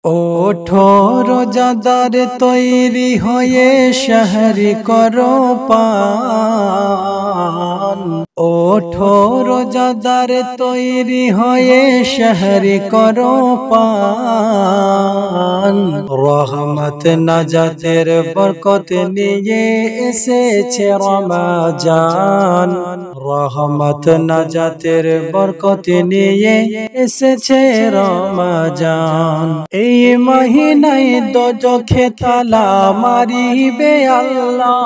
ওঠো রোজাদার তৈরি হয়ে শহরি করো পান। ওঠো রোজাদার তৈরি হয়ে শহরি করো পান। রহমত নাজাতের বরকত নিয়ে এসেছে রমজান। রহমত নাজাতের বরকত নিয়ে এসেছে রমজান। এই মহিনায় দোজখে তালা মারিবে আল্লাহ।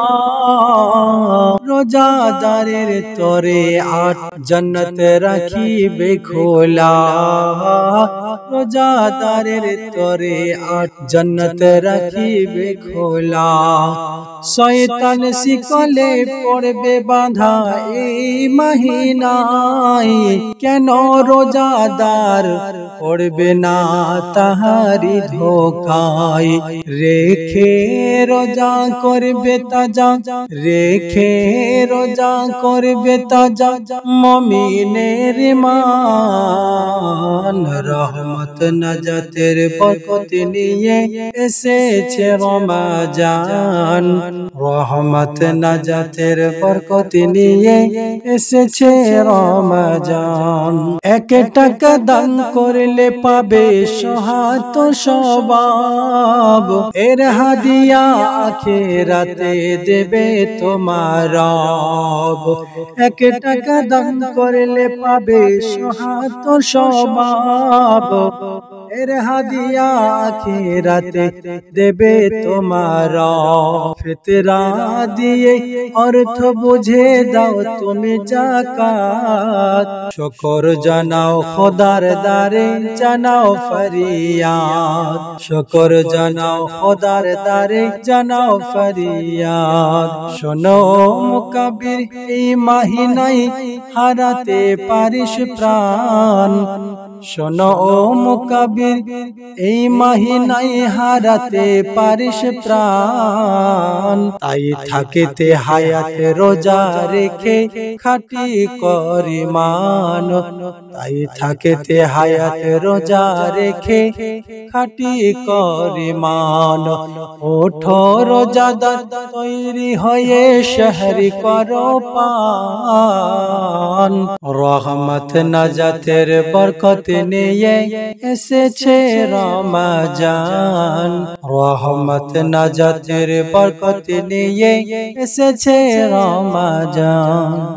রোজাদারের তরে আট জান্নাত রাখিবে খোলা। রোজাদারের তরে আট জান্নাত রাখিবে খোলা। শয়তান শিকলে পড়বে বাঁধা এই মহিনায়। কেন রোজাদার পড়বে না তাহারি ধোকায়। রেখে রোজা করবে তাজা, রেখে রোজা করবে তাজা মুমিনের মান। রহমত নাজাতের বরকত নিয়ে এসেছে রমজান। রহমত নাজাতের বরকত নিয়ে এসেছে রমজান। 1 টাকা দান করলে পাবে সহাত সওয়াব। এর হাদিয়া আখিরাতে দেবে তোমার রব। 1 টাকা দান করলে পাবে সহাত সওয়াব। এর হাদিয়া আখিরাতে দেবে তোমার রব। ফিতরা দিয়ে অর্থ বুঝে দাও তুমি যাকাত। শুকর জানাও খোদার দারে জানাও ফরিয়াদ। শুকর জানাও খোদার দারে জানাও ফরিয়াদ। শোনো মুকাব্বির এই মহিনায় হারাতে পারিস প্রাণ। শোনো মুকাব্বির এই মহিনায় হারাতে পারিস প্রাণ। তাই থাকিতে হায়াত রোজা রেখে খাটি করি মান। তাই থাকিতে হায়াত রোজা রেখে খাটি করি মান। ওঠো রোজাদার তৈরি হয়ে শহরি করো পান। রহমত নাজাতের বরকত নিয়ে এসেছে রমজান। রহমত নাজাতের বরকত নিয়ে এসেছে রমজান।